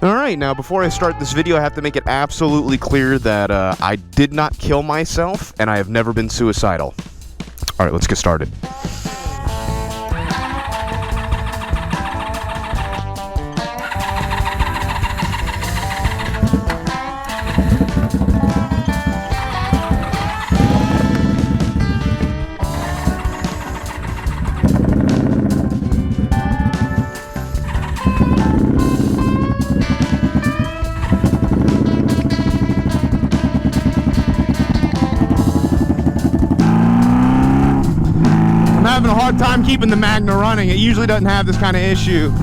Alright, now before I start this video, I have to make it absolutely clear that I did not kill myself, and I have never been suicidal. Alright, let's get started. Having a hard time keeping the Magna running. It usually doesn't have this kind of issue.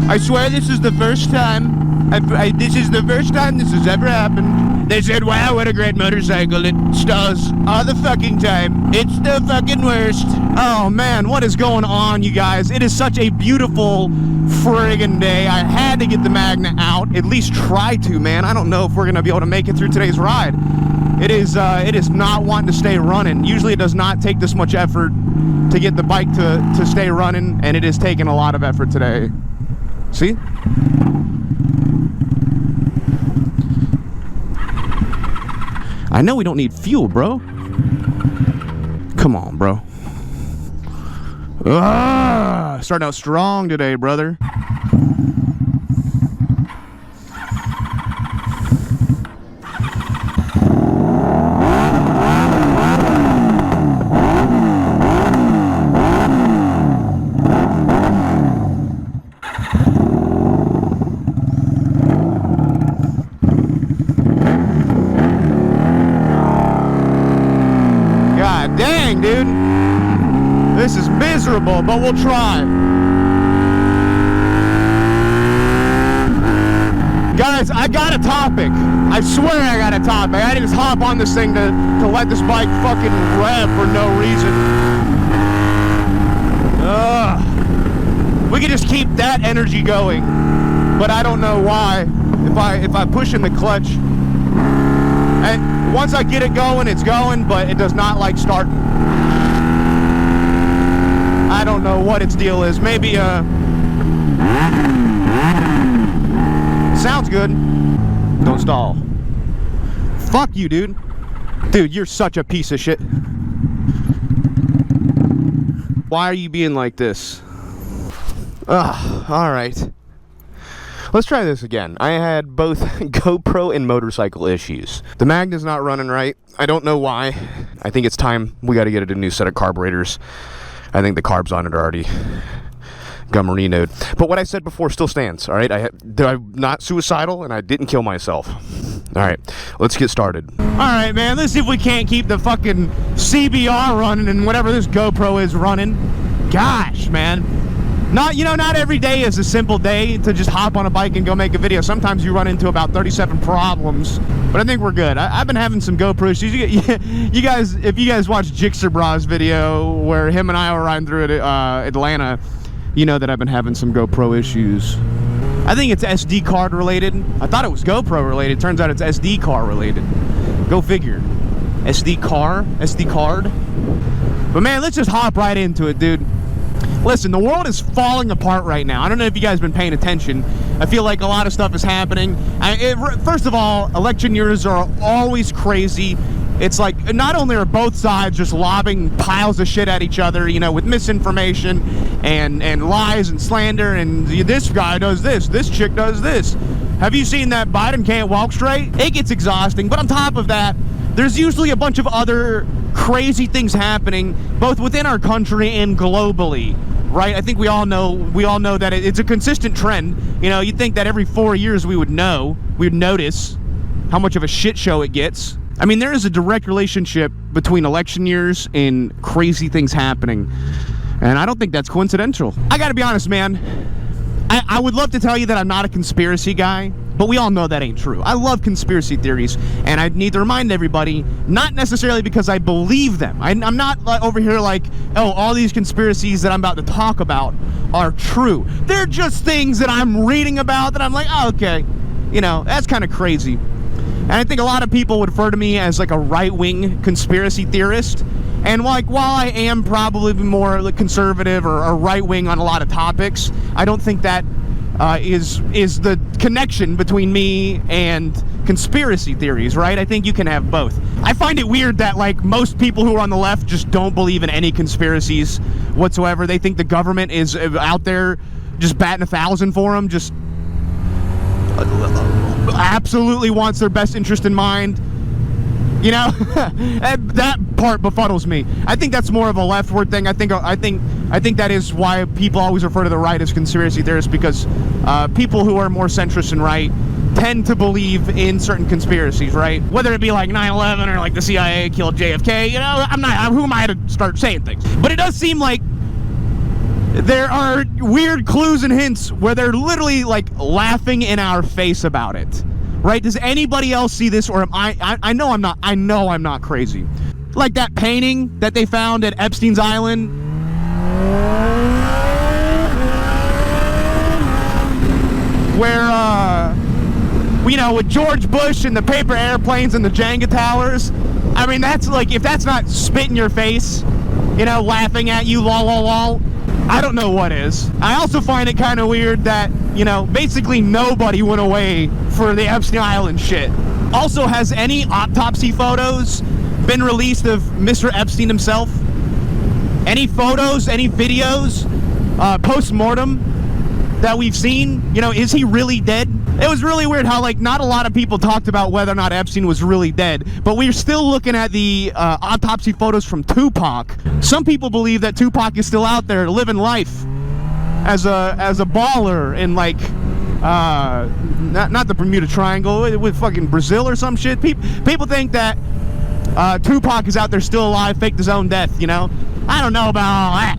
I swear this is the first time this is the first time this has ever happened. They said, wow, what a great motorcycle. It stalls all the fucking time. It's the fucking worst. Oh man, what is going on, you guys? It is such a beautiful friggin' day. I had to get the Magna out, at least try to, man. I don't know if we're gonna be able to make it through today's ride. It is not wanting to stay running. Usually it does not take this much effort to get the bike to stay running, and it is taking a lot of effort today. See? I know we don't need fuel, bro. Come on, bro. Starting out strong today, brother. Dang, dude. This is miserable, but we'll try. Guys, I got a topic. I swear I got a topic. I didn't just hop on this thing to let this bike fucking rev for no reason. We can just keep that energy going, but I don't know why. If I push in the clutch, and once I get it going, it's going, but it does not like starting. I don't know what its deal is. Maybe, sounds good. Don't stall. Fuck you, dude. Dude, you're such a piece of shit. Why are you being like this? Ugh, alright. Let's try this again. I had both GoPro and motorcycle issues. The Magna's not running right. I don't know why. I think it's time we got to get it a new set of carburetors. I think the carbs on it are already gummerinoed. But what I said before still stands, all right? I'm not suicidal, and I didn't kill myself. All right, let's get started. All right, man, let's see if we can't keep the fucking CBR running and whatever this GoPro is running. Gosh, man. Not every day is a simple day to just hop on a bike and go make a video. Sometimes you run into about 37 problems, but I think we're good. I've been having some GoPro issues. You guys, if you guys watched Jixer Bra's video where him and I were riding through Atlanta, you know that I've been having some GoPro issues. I think it's SD card related. I thought it was GoPro related. Turns out it's SD car related. Go figure. SD card. But man, let's just hop right into it, dude. Listen, the world is falling apart right now. I don't know if you guys have been paying attention. I feel like a lot of stuff is happening. First of all, election years are always crazy. It's like, not only are both sides just lobbing piles of shit at each other, you know, with misinformation and lies and slander, and this guy does this chick does this. Have you seen that Biden can't walk straight? It gets exhausting, but on top of that, there's usually a bunch of other crazy things happening, both within our country and globally, right? I think we all know that it's a consistent trend. You know, you'd think that every 4 years we would notice how much of a shit show it gets. I mean, there is a direct relationship between election years and crazy things happening, and I don't think that's coincidental. I gotta be honest, man. I would love to tell you that I'm not a conspiracy guy, but we all know that ain't true. I love conspiracy theories, and I need to remind everybody, not necessarily because I believe them. I'm not over here like, oh, all these conspiracies that I'm about to talk about are true. They're just things that I'm reading about that I'm like, oh, okay, you know, that's kind of crazy. And I think a lot of people would refer to me as like a right-wing conspiracy theorist. And like, while I am probably more conservative or right-wing on a lot of topics, I don't think that is the connection between me and conspiracy theories, right? I think you can have both. I find it weird that, like, most people who are on the left just don't believe in any conspiracies whatsoever. They think the government is out there just batting 1,000 for them, just absolutely wants their best interest in mind. You know, that part befuddles me. I think that's more of a leftward thing. I think that is why people always refer to the right as conspiracy theorists, because people who are more centrist and right tend to believe in certain conspiracies, right? Whether it be like 9/11 or like the CIA killed JFK, you know, who am I to start saying things? But it does seem like there are weird clues and hints where they're literally like laughing in our face about it. Right? Does anybody else see this, or am I know I'm not crazy. Like that painting that they found at Epstein's Island. Where, you know, with George Bush and the paper airplanes and the Jenga towers. I mean, that's like, if that's not spit in your face, you know, laughing at you, lol, lol, lol, I don't know what is. I also find it kind of weird that, you know, basically nobody went away for the Epstein Island shit. Also, has any autopsy photos been released of Mr. Epstein himself? Any photos, any videos, post-mortem that we've seen? You know, is he really dead? It was really weird how, like, not a lot of people talked about whether or not Epstein was really dead, but we're still looking at the autopsy photos from Tupac. Some people believe that Tupac is still out there living life as a baller in, like, not the Bermuda Triangle, with fucking Brazil or some shit. People think that Tupac is out there still alive, faked his own death, you know? I don't know about all that.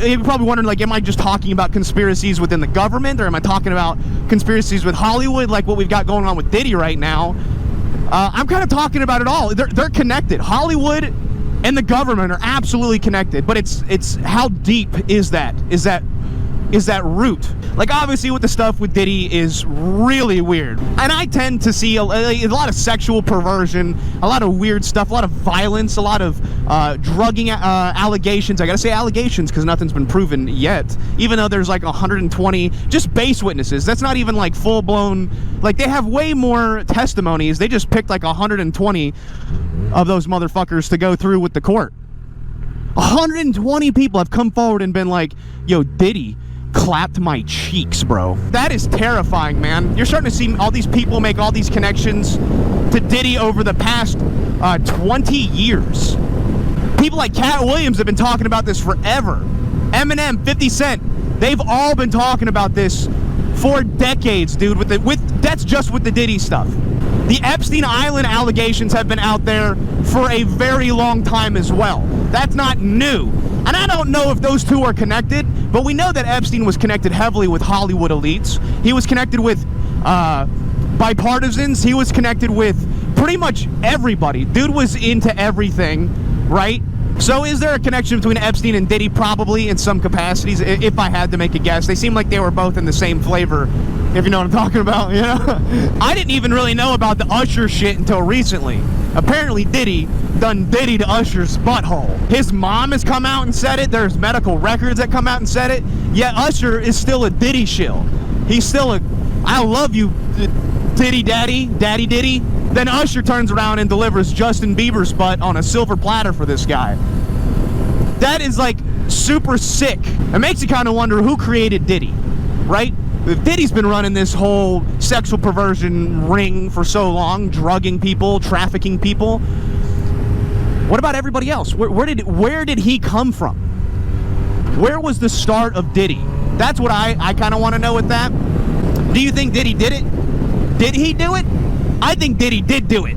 You're probably wondering, like, am I just talking about conspiracies within the government, or am I talking about conspiracies with Hollywood, like what we've got going on with Diddy right now? I'm kind of talking about it all. They're connected. Hollywood and the government are absolutely connected, but it's how deep is that root? Like, obviously with the stuff with Diddy is really weird, and I tend to see a lot of sexual perversion, a lot of weird stuff, a lot of violence, a lot of drugging allegations. I gotta say allegations because nothing's been proven yet, even though there's like 120 just base witnesses. That's not even like full-blown, like, they have way more testimonies. They just picked like 120 of those motherfuckers to go through with the court. 120 people have come forward and been like, yo, Diddy clapped my cheeks, bro. That is terrifying, man. You're starting to see all these people make all these connections to Diddy over the past 20 years. People like Cat Williams have been talking about this forever. Eminem, 50 Cent, they've all been talking about this for decades, dude. That's just with the Diddy stuff. The Epstein Island allegations have been out there for a very long time as well. That's not new. And I don't know if those two are connected, but we know that Epstein was connected heavily with Hollywood elites. He was connected with bipartisans. He was connected with pretty much everybody. Dude was into everything, right? So is there a connection between Epstein and Diddy? Probably, in some capacities, if I had to make a guess. They seem like they were both in the same flavor, if you know what I'm talking about, you know? I didn't even really know about the Usher shit until recently. Apparently Diddy done Diddy to Usher's butthole. His mom has come out and said it. There's medical records that come out and said it. Yet Usher is still a Diddy shill. He's still a, I love you, Diddy Daddy, Daddy Diddy. Then Usher turns around and delivers Justin Bieber's butt on a silver platter for this guy. That is, like, super sick. It makes you kind of wonder who created Diddy, right? If Diddy's been running this whole sexual perversion ring for so long, drugging people, trafficking people, what about everybody else? Where did he come from? Where was the start of Diddy? That's what I kind of want to know with that. Do you think Diddy did it? Did he do it? I think Diddy did do it.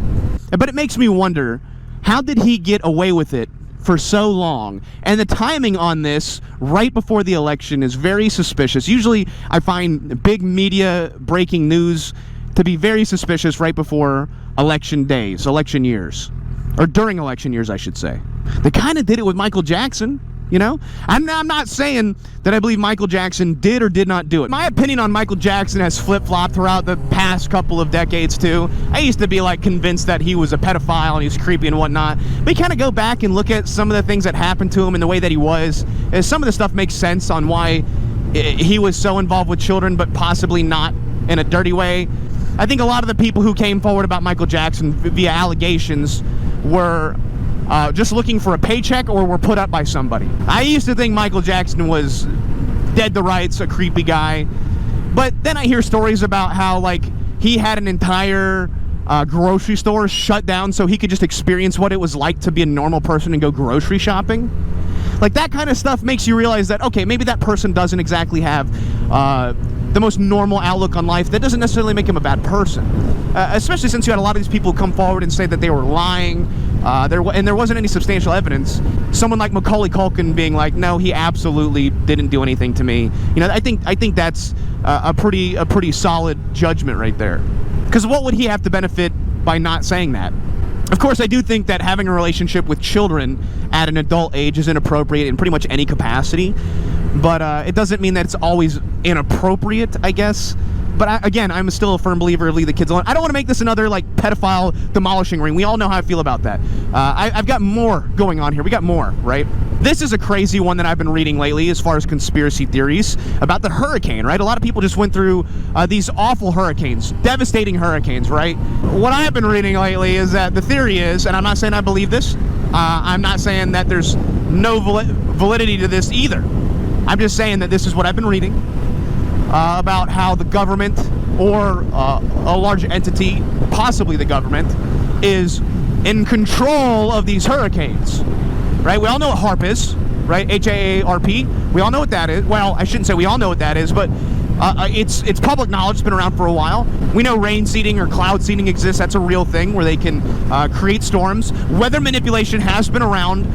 But it makes me wonder, how did he get away with it for so long? And the timing on this right before the election is very suspicious. Usually I find big media breaking news to be very suspicious right before election days, election years, or during election years, I should say. They kind of did it with Michael Jackson, you know? I'm not saying that I believe Michael Jackson did or did not do it. My opinion on Michael Jackson has flip-flopped throughout the past couple of decades too. I used to be like convinced that he was a pedophile and he was creepy and whatnot. But you kind of go back and look at some of the things that happened to him and the way that he was. And some of the stuff makes sense on why he was so involved with children, but possibly not in a dirty way. I think a lot of the people who came forward about Michael Jackson via allegations were just looking for a paycheck or were put up by somebody. I used to think Michael Jackson was dead to rights, a creepy guy. But then I hear stories about how, like, he had an entire grocery store shut down so he could just experience what it was like to be a normal person and go grocery shopping. Like, that kind of stuff makes you realize that, okay, maybe that person doesn't exactly have the most normal outlook on life. That doesn't necessarily make him a bad person. Especially since you had a lot of these people come forward and say that they were lying, and there wasn't any substantial evidence. Someone like Macaulay Culkin being like, no, he absolutely didn't do anything to me. You know, I think that's a pretty solid judgment right there. Because what would he have to benefit by not saying that? Of course, I do think that having a relationship with children at an adult age is inappropriate in pretty much any capacity. But it doesn't mean that it's always inappropriate, I guess. But again, I'm still a firm believer of leave the kids alone. I don't want to make this another, like, pedophile demolishing ring. We all know how I feel about that. I've got more going on here. We got more, right? This is a crazy one that I've been reading lately as far as conspiracy theories about the hurricane, right? A lot of people just went through these awful hurricanes, devastating hurricanes, right? What I have been reading lately is that the theory is, and I'm not saying I believe this, I'm not saying that there's no validity to this either. I'm just saying that this is what I've been reading about how the government or a large entity, possibly the government, is in control of these hurricanes, right? We all know what HAARP is, right? H-A-A-R-P. We all know what that is. Well, I shouldn't say we all know what that is, but it's public knowledge. It's been around for a while. We know rain seeding or cloud seeding exists. That's a real thing where they can create storms. Weather manipulation has been around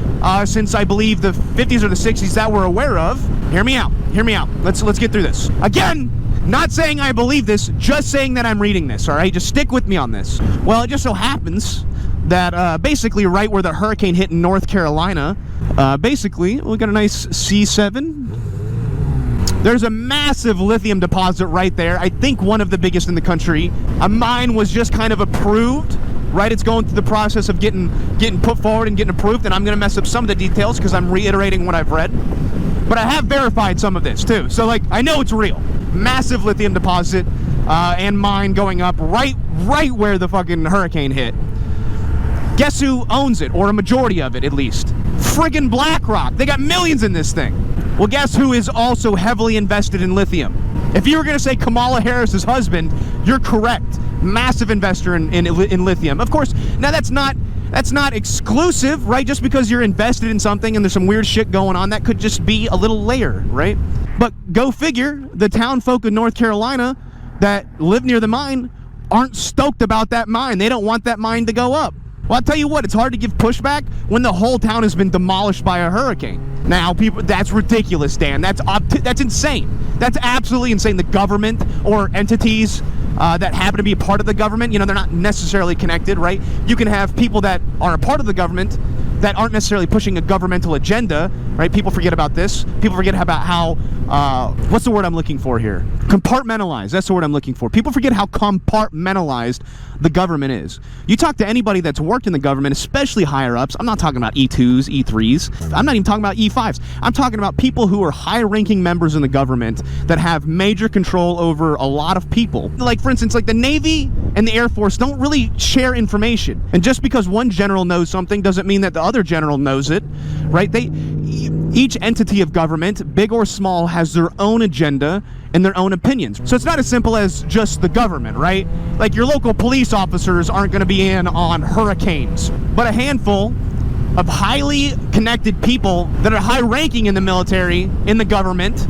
since, I believe, the 50s or the 60s that we're aware of. Hear me out. Hear me out. Let's get through this. Again, not saying I believe this, just saying that I'm reading this, all right? Just stick with me on this. Well, it just so happens that basically right where the hurricane hit in North Carolina, basically, we got a nice C7. There's a massive lithium deposit right there. I think one of the biggest in the country. A mine was just kind of approved, right? It's going through the process of getting put forward and getting approved, and I'm going to mess up some of the details because I'm reiterating what I've read. But I have verified some of this, too. So, like, I know it's real. Massive lithium deposit and mine going up right where the fucking hurricane hit. Guess who owns it, or a majority of it, at least? Friggin' BlackRock. They got millions in this thing. Well, guess who is also heavily invested in lithium? If you were going to say Kamala Harris's husband, you're correct. Massive investor in lithium. Of course, now that's not exclusive, right? Just because you're invested in something and there's some weird shit going on, that could just be a little layer, right? But go figure, the town folk of North Carolina that live near the mine aren't stoked about that mine. They don't want that mine to go up. Well, I'll tell you what, it's hard to give pushback when the whole town has been demolished by a hurricane. Now, people, that's ridiculous, Dan. That's insane. That's absolutely insane. The government or entities that happen to be a part of the government, you know, they're not necessarily connected, right? You can have people that are a part of the government that aren't necessarily pushing a governmental agenda, right? People forget about this. People forget about how, what's the word I'm looking for here? Compartmentalized. That's the word I'm looking for. People forget how compartmentalized the government is. You talk to anybody that's worked in the government, especially higher ups. I'm not talking about E2s, E3s. I'm not even talking about E5s. I'm talking about people who are high-ranking members in the government that have major control over a lot of people. Like, for instance, like the Navy and the Air Force don't really share information. And just because one general knows something doesn't mean that the other general knows it, right? Each entity of government, big or small, has their own agenda and their own opinions. So it's not as simple as just the government, right? Like your local police officers aren't going to be in on hurricanes, but a handful of highly connected people that are high-ranking in the military, in the government,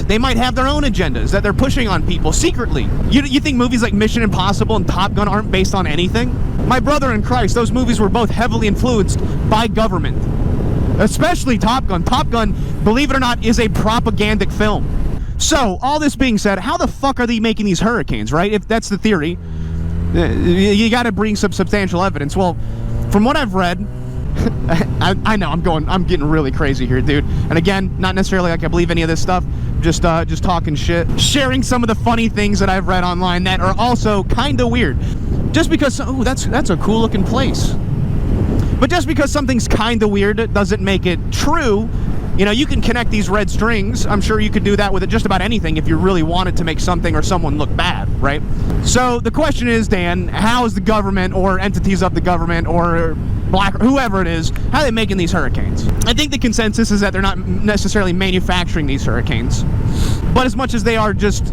they might have their own agendas that they're pushing on people secretly. You think movies like Mission Impossible and Top Gun aren't based on anything? My brother in Christ, those movies were both heavily influenced by government. Especially Top Gun. Top Gun, believe it or not, is a propagandic film. So, all this being said, how the fuck are they making these hurricanes, right? If that's the theory, you gotta bring some substantial evidence. Well, from what I've read, I know I'm getting really crazy here, dude. And again, not necessarily like I believe any of this stuff, just talking shit, sharing some of the funny things that I've read online that are also kind of weird. Just because, oh, that's a cool looking place. But just because something's kind of weird doesn't make it true. You know, you can connect these red strings. I'm sure you could do that with just about anything if you really wanted to make something or someone look bad, right? So the question is, Dan, how is the government or entities of the government or black, whoever it is, how are they making these hurricanes? I think the consensus is that they're not necessarily manufacturing these hurricanes, but as much as they are just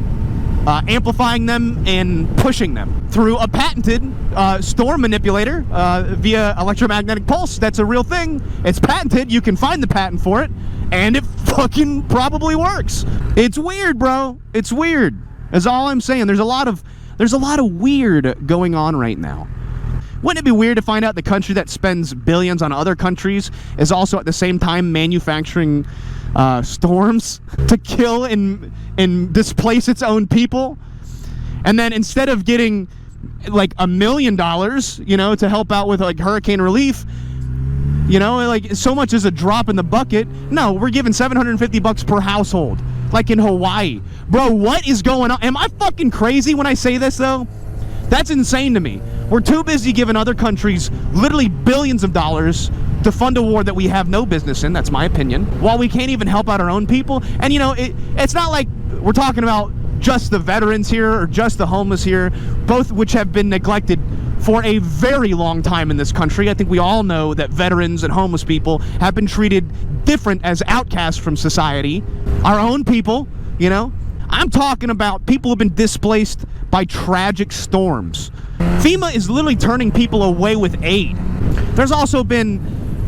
amplifying them and pushing them through a patented storm manipulator via electromagnetic pulse. That's a real thing. It's patented. You can find the patent for it, and it fucking probably works. It's weird, bro. It's weird. That's all I'm saying. There's a lot of weird going on right now. Wouldn't it be weird to find out the country that spends billions on other countries is also at the same time manufacturing storms to kill and displace its own people? And then instead of getting like $1 million, you know, to help out with like hurricane relief, you know, like so much as a drop in the bucket. No, we're giving $750 per household, like in Hawaii. Bro, what is going on? Am I fucking crazy when I say this though? That's insane to me. We're too busy giving other countries literally billions of dollars to fund a war that we have no business in. That's my opinion. While we can't even help out our own people. And you know, it's not like we're talking about just the veterans here or just the homeless here, both which have been neglected for a very long time in this country. I think we all know that veterans and homeless people have been treated different as outcasts from society. Our own people, you know. I'm talking about people who have been displaced by tragic storms. FEMA is literally turning people away with aid. There's also been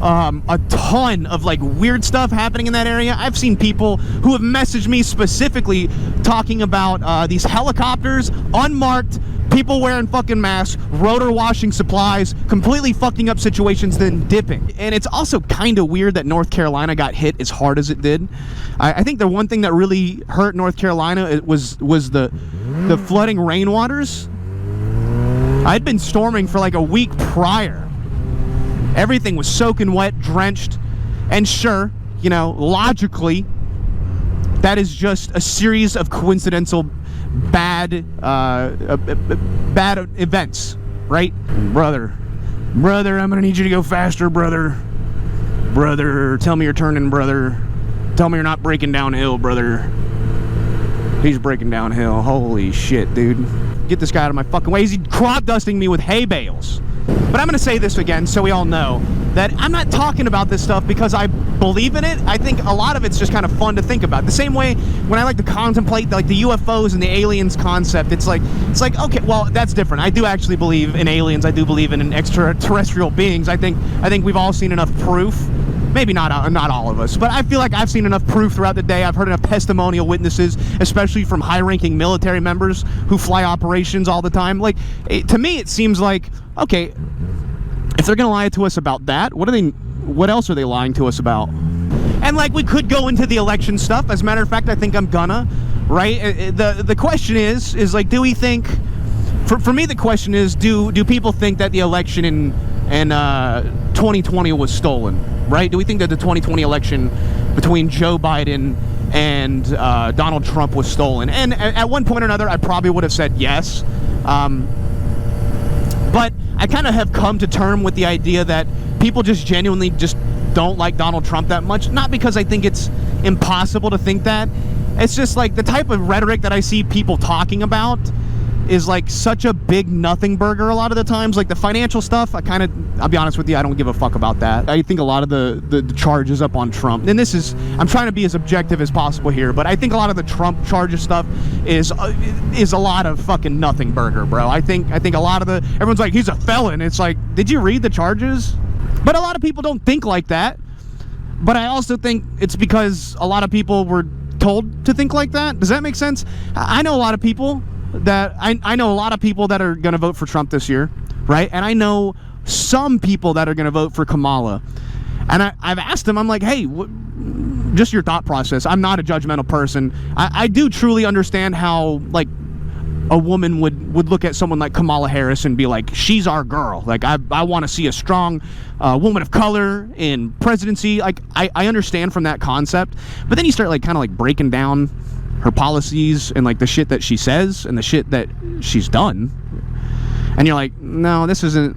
a ton of like weird stuff happening in that area. I've seen people who have messaged me specifically talking about these helicopters, unmarked, people wearing fucking masks, rotor washing supplies, completely fucking up situations, then dipping. And it's also kind of weird that North Carolina got hit as hard as it did. I think the one thing that really hurt North Carolina was the flooding rainwaters. I'd been storming for like a week prior. Everything was soaking wet, drenched, and sure, you know, logically, that is just a series of coincidental bad events, right? Brother, I'm gonna need you to go faster, brother. Tell me you're turning, brother. Tell me you're not breaking downhill, brother. He's breaking downhill. Holy shit, dude. Get this guy out of my fucking way. He's crop dusting me with hay bales. But I'm going to say this again so we all know that I'm not talking about this stuff because I believe in it. I think a lot of it's just kind of fun to think about. The same way when I like to contemplate like the UFOs and the aliens concept, it's like, okay, well, that's different. I do actually believe in aliens. I do believe in extraterrestrial beings. I think we've all seen enough proof. Maybe not all of us, but I feel like I've seen enough proof throughout the day. I've heard enough testimonial witnesses, especially from high-ranking military members who fly operations all the time. Like, to me, it seems like, okay, if they're gonna lie to us about that, what else are they lying to us about? And like, we could go into the election stuff. As a matter of fact, I think I'm gonna, right? The question is like, do we think? For me, the question is, do people think that the election in 2020 was stolen? Right? Do we think that the 2020 election between Joe Biden and Donald Trump was stolen? And at one point or another, I probably would have said yes. But I kind of have come to term with the idea that people just genuinely just don't like Donald Trump that much. Not because I think it's impossible to think that. It's just like the type of rhetoric that I see people talking about is like such a big nothing burger a lot of the times. Like the financial stuff, I'll be honest with you, I don't give a fuck about that. I think a lot of the charges up on Trump, and I'm trying to be as objective as possible here, but I think a lot of the Trump charges stuff is a lot of fucking nothing burger, bro. I think a lot of everyone's like, he's a felon. It's like, did you read the charges? But a lot of people don't think like that. But I also think it's because a lot of people were told to think like that. Does that make sense? I know a lot of people that I know a lot of people that are going to vote for Trump this year, right? And I know some people that are going to vote for Kamala. And I've asked them, I'm like, hey, just your thought process. I'm not a judgmental person. I do truly understand how, like, a woman would look at someone like Kamala Harris and be like, she's our girl. Like, I want to see a strong woman of color in presidency. Like, I understand from that concept. But then you start, like, kind of, like, breaking down her policies and like the shit that she says and the shit that she's done, and you're like, no, this isn't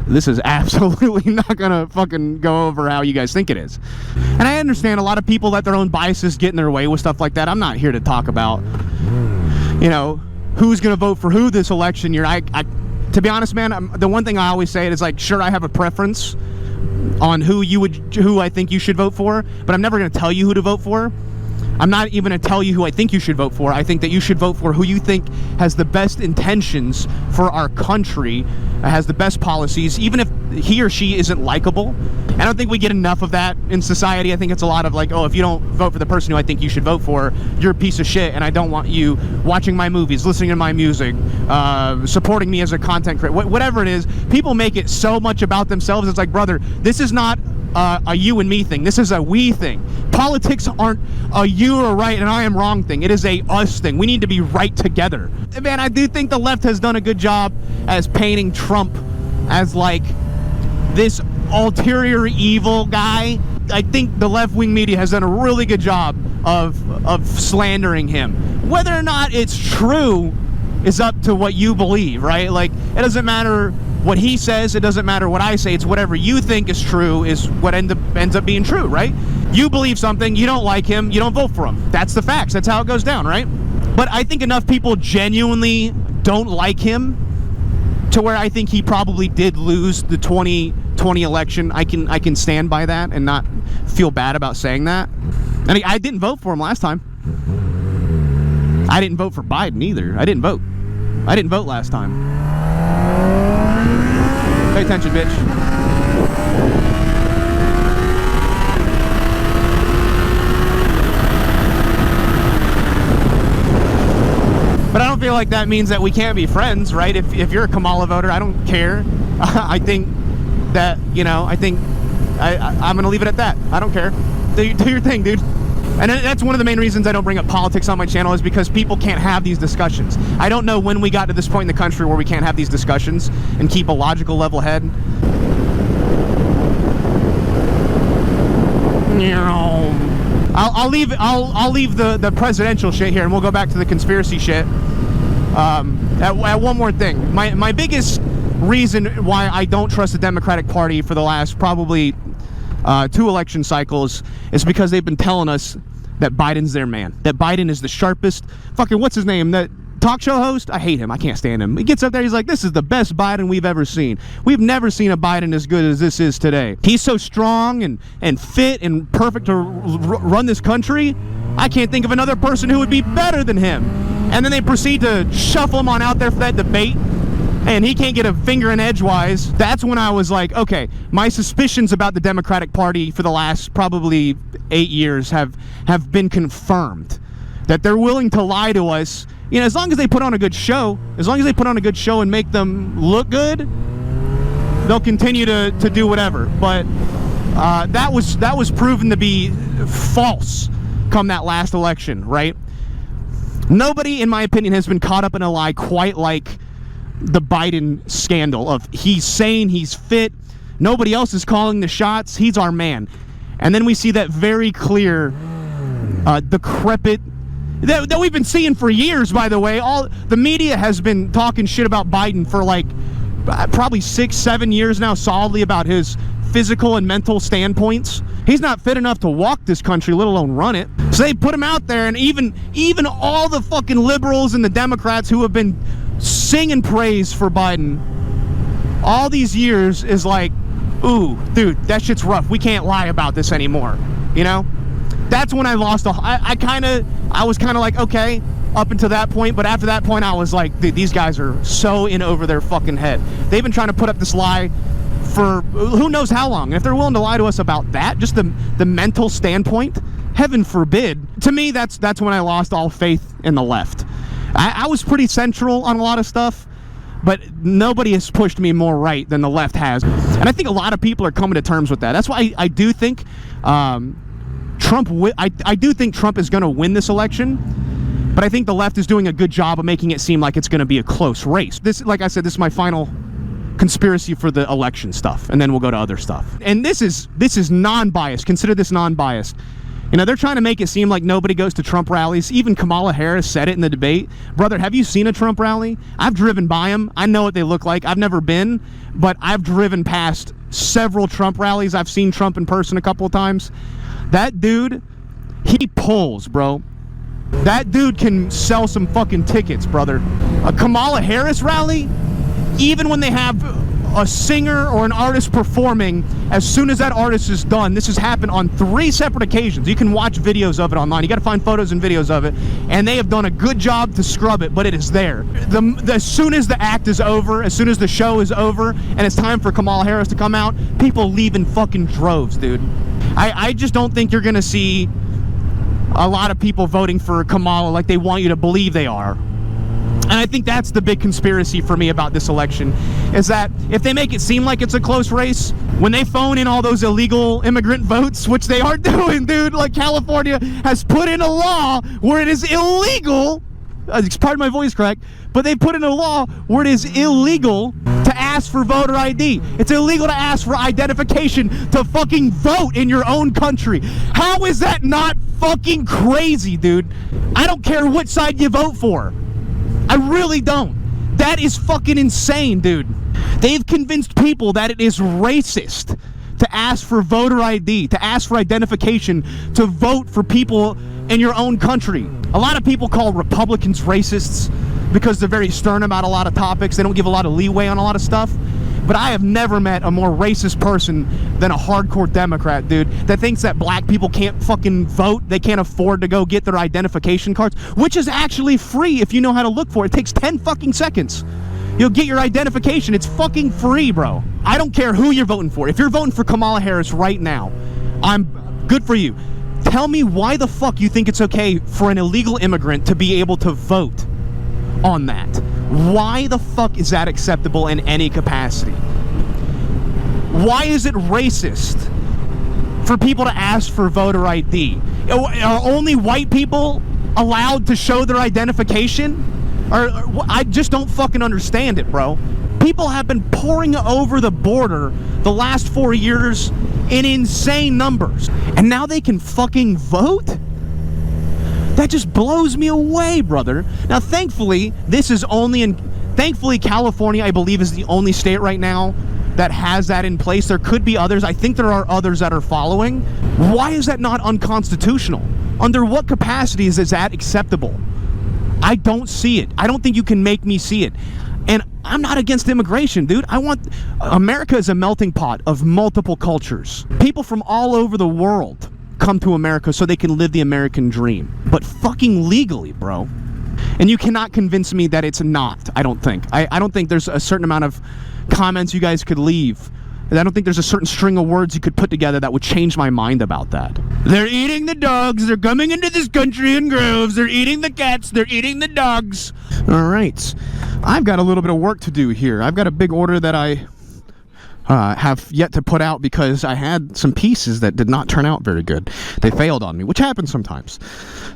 this is absolutely not gonna fucking go over how you guys think it is. And I understand a lot of people let their own biases get in their way with stuff like that. I'm not here to talk about, you know, who's gonna vote for who this election year. To be honest, man, the one thing I always say is like, sure, I have a preference on who I think you should vote for, but I'm never gonna tell you who to vote for. I'm not even going to tell you who I think you should vote for. I think that you should vote for who you think has the best intentions for our country, has the best policies, even if he or she isn't likable. I don't think we get enough of that in society. I think it's a lot of like, oh, if you don't vote for the person who I think you should vote for, you're a piece of shit, and I don't want you watching my movies, listening to my music, supporting me as a content creator, whatever it is. People make it so much about themselves. It's like, brother, this is not a you and me thing. This is a we thing. Politics aren't a you are right and I am wrong thing. It is a us thing. We need to be right together. Man, I do think the left has done a good job as painting Trump as like this ulterior evil guy. I think the left-wing media has done a really good job of slandering him. Whether or not it's true is up to what you believe, right? Like, it doesn't matter what he says, it doesn't matter what I say, it's whatever you think is true is what ends up being true, right? You believe something, you don't like him, you don't vote for him. That's the facts, that's how it goes down, right? But I think enough people genuinely don't like him to where I think he probably did lose the 2020 election. I can stand by that and not feel bad about saying that. And I didn't vote for him last time. I didn't vote for Biden either. I didn't vote last time. Pay attention, bitch. But I don't feel like that means that we can't be friends, right? If you're a Kamala voter, I don't care. I think that, you know, I'm going to leave it at that. I don't care. Do your thing, dude. And that's one of the main reasons I don't bring up politics on my channel, is because people can't have these discussions. I don't know when we got to this point in the country where we can't have these discussions and keep a logical level head. I'll leave the presidential shit here, and we'll go back to the conspiracy shit. At one more thing, my biggest reason why I don't trust the Democratic Party for the last probably 2 election cycles is because they've been telling us that Biden's their man, that Biden is the sharpest fucking, what's his name, that talk show host? I hate him. I can't stand him. He gets up there, he's like, this is the best Biden we've ever seen. We've never seen a Biden as good as this is today. He's so strong and fit and perfect to run this country. I can't think of another person who would be better than him. And then they proceed to shuffle him on out there for that debate, and he can't get a finger in edgewise. That's when I was like, okay, my suspicions about the Democratic Party for the last probably 8 years have been confirmed. That they're willing to lie to us. You know, as long as they put on a good show, and make them look good, they'll continue to do whatever. But that was proven to be false come that last election, right? Nobody, in my opinion, has been caught up in a lie quite like the Biden scandal of he's sane, he's fit, nobody else is calling the shots, he's our man. And then we see that very clear decrepit that we've been seeing for years, by the way. All the media has been talking shit about Biden for like probably 6-7 years now, solidly, about his physical and mental standpoints. He's not fit enough to walk this country, let alone run it. So they put him out there, and even all the fucking liberals and the Democrats who have been singing praise for Biden all these years is like, ooh, dude, that shit's rough. We can't lie about this anymore. You know? That's when I lost I was kind of like, okay, up until that point, but after that point I was like, dude, these guys are so in over their fucking head. They've been trying to put up this lie for who knows how long. And if they're willing to lie to us about that, just the mental standpoint, heaven forbid. To me, that's when I lost all faith in the left. I was pretty central on a lot of stuff, but nobody has pushed me more right than the left has. And I think a lot of people are coming to terms with that. That's why I do think I do think Trump is going to win this election, but I think the left is doing a good job of making it seem like it's going to be a close race. This, like I said, this is my final conspiracy for the election stuff, and then we'll go to other stuff. And this is non-biased. Consider this non-biased. You know, they're trying to make it seem like nobody goes to Trump rallies. Even Kamala Harris said it in the debate. Brother, have you seen a Trump rally? I've driven by them. I know what they look like. I've never been, but I've driven past several Trump rallies. I've seen Trump in person a couple of times. That dude, he pulls, bro. That dude can sell some fucking tickets, brother. A Kamala Harris rally, even when they have a singer or an artist performing, as soon as that artist is done, this has happened on 3 separate occasions. You can watch videos of it online. You got to find photos and videos of it, and they have done a good job to scrub it, but it is there. As soon as the act is over, as soon as the show is over, and it's time for Kamala Harris to come out, people leave in fucking droves, dude. I just don't think you're gonna see a lot of people voting for Kamala like they want you to believe they are. And I think that's the big conspiracy for me about this election, is that if they make it seem like it's a close race, when they phone in all those illegal immigrant votes, which they are doing, dude, like California has put in a law where it is illegal, pardon my voice crack, but they put in a law where it is illegal to ask for voter ID. It's illegal to ask for identification to fucking vote in your own country. How is that not fucking crazy, dude? I don't care what side you vote for. I really don't. That is fucking insane, dude. They've convinced people that it is racist to ask for voter ID, to ask for identification, to vote for people in your own country. A lot of people call Republicans racists because they're very stern about a lot of topics. They don't give a lot of leeway on a lot of stuff. But I have never met a more racist person than a hardcore Democrat, dude, that thinks that black people can't fucking vote. They can't afford to go get their identification cards, which is actually free if you know how to look for it. It takes 10 fucking seconds. You'll get your identification. It's fucking free, bro. I don't care who you're voting for. If you're voting for Kamala Harris right now, I'm good for you. Tell me why the fuck you think it's okay for an illegal immigrant to be able to vote on that. Why the fuck is that acceptable in any capacity? Why is it racist for people to ask for voter ID? Are only white people allowed to show their identification? Or I just don't fucking understand it, bro. People have been pouring over the border the last 4 years in insane numbers, and now they can fucking vote? That just blows me away, brother. Now, thankfully, thankfully, California, I believe, is the only state right now that has that in place. There could be others. I think there are others that are following. Why is that not unconstitutional? Under what capacity is that acceptable? I don't see it. I don't think you can make me see it. And I'm not against immigration, dude. America is a melting pot of multiple cultures. People from all over the world come to America so they can live the American dream, but fucking legally, bro. And you cannot convince me that it's not. I don't think. I don't think there's a certain amount of comments you guys could leave. I don't think there's a certain string of words you could put together that would change my mind about that. They're eating the dogs. They're coming into this country in groves. They're eating the cats. They're eating the dogs. All right. I've got a little bit of work to do here. I've got a big order that I have yet to put out because I had some pieces that did not turn out very good. They failed on me, which happens sometimes.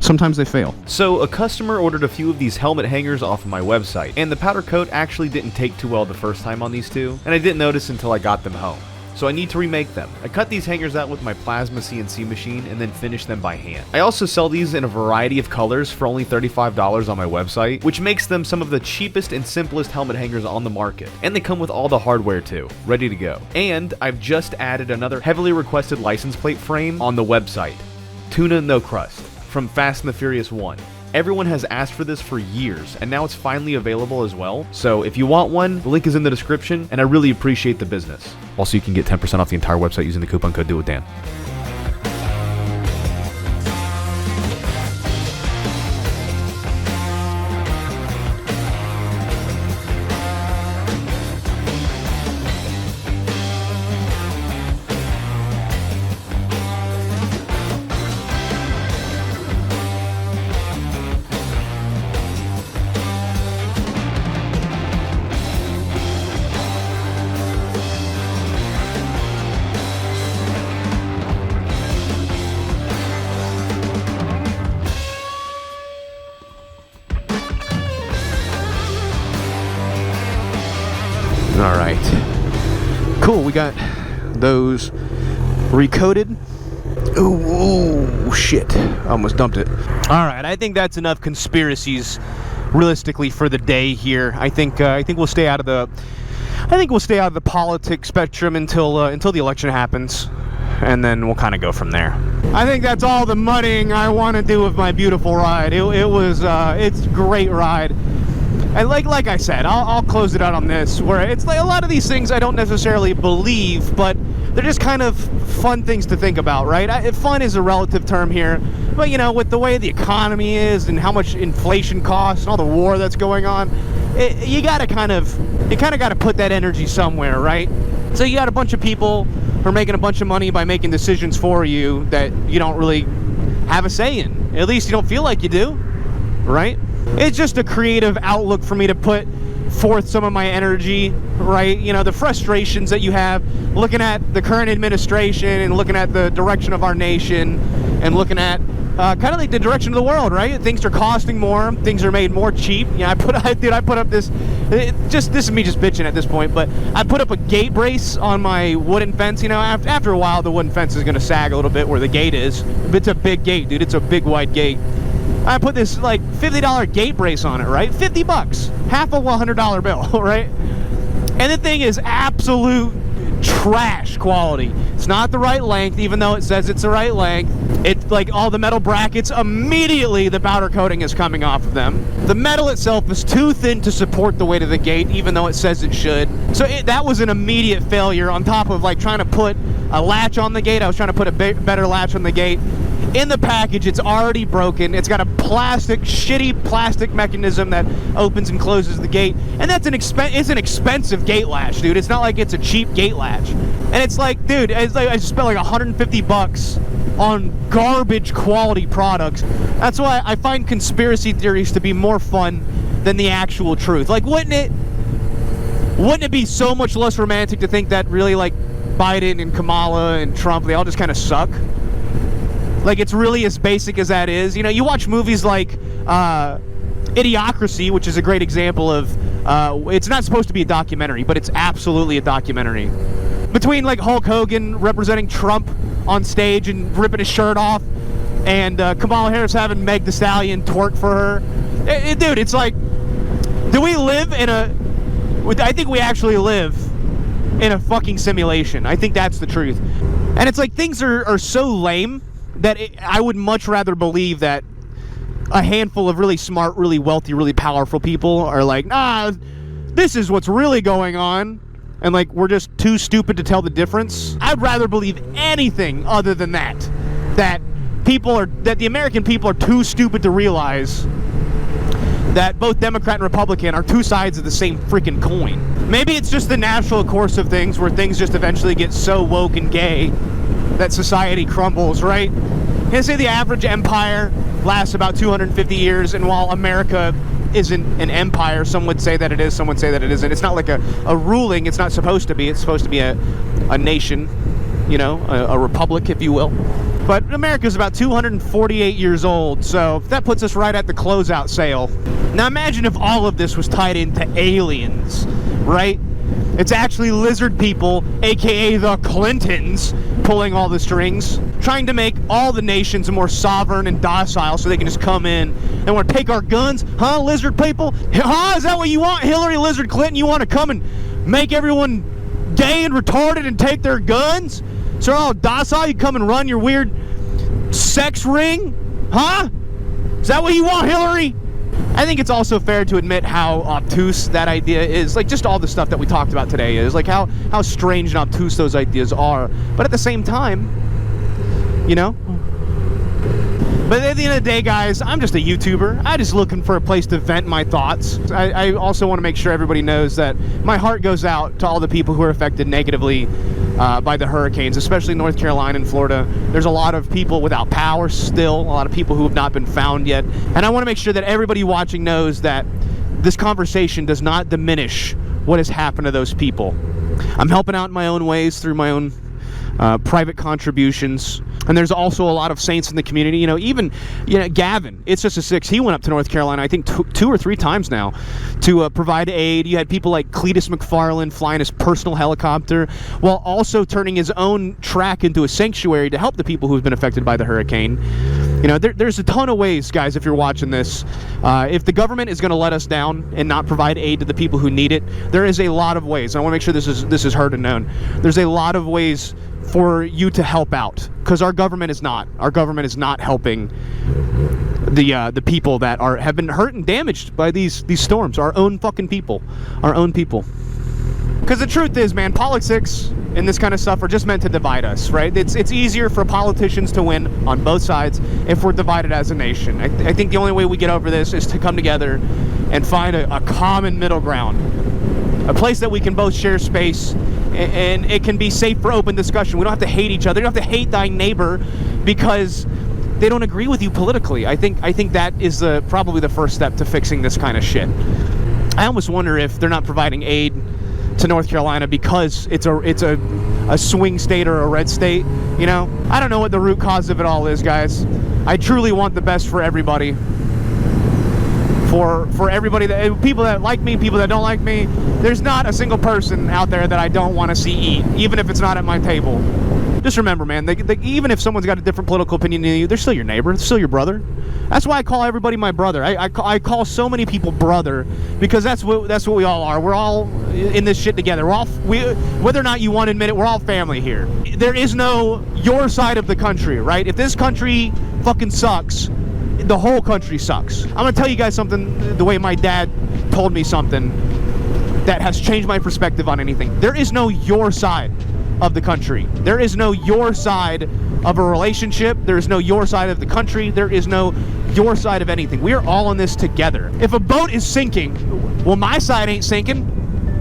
Sometimes they fail. So a customer ordered a few of these helmet hangers off of my website, and the powder coat actually didn't take too well the first time on these two, and I didn't notice until I got them home. So I need to remake them. I cut these hangers out with my plasma CNC machine and then finish them by hand. I also sell these in a variety of colors for only $35 on my website, which makes them some of the cheapest and simplest helmet hangers on the market. And they come with all the hardware too, ready to go. And I've just added another heavily requested license plate frame on the website. Tuna No Crust, from Fast and the Furious 1. Everyone has asked for this for years, and now it's finally available as well. So if you want one, the link is in the description, and I really appreciate the business. Also, you can get 10% off the entire website using the coupon code DOITWITHDAN. All right. Cool, we got those recoated. Ooh, shit. I almost dumped it. All right, I think that's enough conspiracies realistically for the day here. I think we'll stay out of the politics spectrum until the election happens, and then we'll kind of go from there. I think that's all the mudding I want to do with my beautiful ride. It's a great ride. And like I said, I'll close it out on this, where it's like a lot of these things I don't necessarily believe, but they're just kind of fun things to think about, right? Fun is a relative term here, but you know, with the way the economy is and how much inflation costs and all the war that's going on, you kind of got to put that energy somewhere, right? So you got a bunch of people who are making a bunch of money by making decisions for you that you don't really have a say in. At least you don't feel like you do, right? It's just a creative outlook for me to put forth some of my energy, right? You know, the frustrations that you have looking at the current administration and looking at the direction of our nation and looking at kind of like the direction of the world, right? Things are costing more, things are made more cheap. Yeah, I put up this is me just bitching at this point, but I put up a gate brace on my wooden fence. You know, after a while the wooden fence is going to sag a little bit where the gate is. It's a big gate, dude. It's a big wide gate. I put this like $50 gate brace on it, right? $50, half a $100 bill, right? And the thing is absolute trash quality. It's not the right length, even though it says it's the right length. It's like all the metal brackets, immediately the powder coating is coming off of them. The metal itself is too thin to support the weight of the gate, even though it says it should. So that was an immediate failure, on top of like trying to put a latch on the gate. I was trying to put a better latch on the gate. In the package, it's already broken. It's got a shitty plastic mechanism that opens and closes the gate, and that's it's an expensive gate latch, dude. It's not like it's a cheap gate latch. And it's like, dude, it's like I just spent like $150 on garbage quality products. That's why I find conspiracy theories to be more fun than the actual truth. Like, wouldn't it be so much less romantic to think that really, like, Biden and Kamala and Trump, they all just kind of suck? Like, it's really as basic as that is. You know, you watch movies like Idiocracy, which is a great example of, it's not supposed to be a documentary, but it's absolutely a documentary. Between, like, Hulk Hogan representing Trump on stage and ripping his shirt off, and Kamala Harris having Meg Thee Stallion twerk for her. Dude, it's like, do we live in I think we actually live in a fucking simulation. I think that's the truth. And it's like, things are so lame that I would much rather believe that a handful of really smart, really wealthy, really powerful people are like, nah, this is what's really going on, and like we're just too stupid to tell the difference. I'd rather believe anything other than that the American people are too stupid to realize that both Democrat and Republican are two sides of the same freaking coin. Maybe it's just the natural course of things, where things just eventually get so woke and gay that society crumbles, right? They say the average empire lasts about 250 years, and while America isn't an empire, some would say that it is, some would say that it isn't. It's not like a ruling, it's not supposed to be. It's supposed to be a nation, you know, a republic, if you will. But America's about 248 years old, so that puts us right at the closeout sale. Now imagine if all of this was tied into aliens, right? It's actually lizard people, aka the Clintons, pulling all the strings, trying to make all the nations more sovereign and docile so they can just come in and want to take our guns. Huh, lizard people? Huh? Is that what you want, Hillary Lizard Clinton? You want to come and make everyone gay and retarded and take their guns? So they're all docile? You come and run your weird sex ring? Huh? Is that what you want, Hillary? I think it's also fair to admit how obtuse that idea is. Like, just all the stuff that we talked about today is like how strange and obtuse those ideas are. But at the same time, you know? But at the end of the day, guys, I'm just a YouTuber. I'm just looking for a place to vent my thoughts. I also want to make sure everybody knows that my heart goes out to all the people who are affected negatively by the hurricanes, especially North Carolina and Florida. There's a lot of people without power still, a lot of people who have not been found yet. And I want to make sure that everybody watching knows that this conversation does not diminish what has happened to those people. I'm helping out in my own ways through my own private contributions, and there's also a lot of saints in the community. You know, even Gavin, It's Just a Six, he went up to North Carolina, I think two or three times now, to provide aid. You had people like Cletus McFarland flying his personal helicopter, while also turning his own track into a sanctuary to help the people who've been affected by the hurricane. You know, there's a ton of ways, guys, if you're watching this. If the government is going to let us down and not provide aid to the people who need it, there is a lot of ways. And I want to make sure this is heard and known. There's a lot of ways for you to help out, because our government is not. Our government is not helping the people that have been hurt and damaged by these storms. Our own fucking people. Our own people. Because the truth is, man, politics and this kind of stuff are just meant to divide us, right? It's easier for politicians to win on both sides if we're divided as a nation. I think the only way we get over this is to come together and find a common middle ground. A place that we can both share space, and it can be safe for open discussion. We don't have to hate each other. You don't have to hate thy neighbor because they don't agree with you politically. I think that is probably the first step to fixing this kind of shit. I almost wonder if they're not providing aid to North Carolina because it's a swing state or a red state. You know, I don't know what the root cause of it all is, guys. I truly want the best for everybody. For everybody, people that like me, people that don't like me. There's not a single person out there that I don't want to see eat, even if it's not at my table. Just remember, man, even if someone's got a different political opinion than you, they're still your neighbor, they're still your brother. That's why I call everybody my brother. I call so many people brother, because that's what we all are. We're all in this shit together. Whether or not you want to admit it, we're all family here. There is no your side of the country, right? If this country fucking sucks, the whole country sucks. I'm gonna tell you guys something, the way my dad told me something that has changed my perspective on anything. There is no your side of the country. There is no your side of a relationship. There is no your side of the country. There is no your side of anything. We are all in this together. If a boat is sinking, well, my side ain't sinking.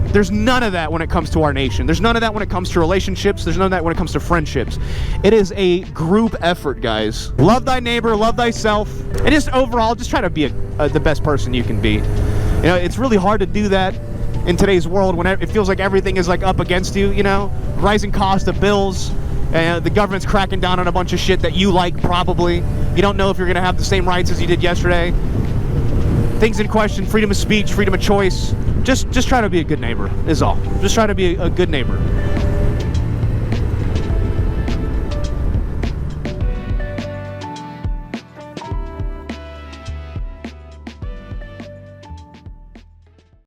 There's none of that when it comes to our nation. There's none of that when it comes to relationships. There's none of that when it comes to friendships. It is a group effort, guys. Love thy neighbor, love thyself, and just overall, just try to be the best person you can be. You know, it's really hard to do that in today's world when it feels like everything is like up against you, you know? Rising cost of bills, the government's cracking down on a bunch of shit that you like, probably. You don't know if you're gonna have the same rights as you did yesterday. Things in question, freedom of speech, freedom of choice. Just try to be a good neighbor, is all. Just try to be a good neighbor.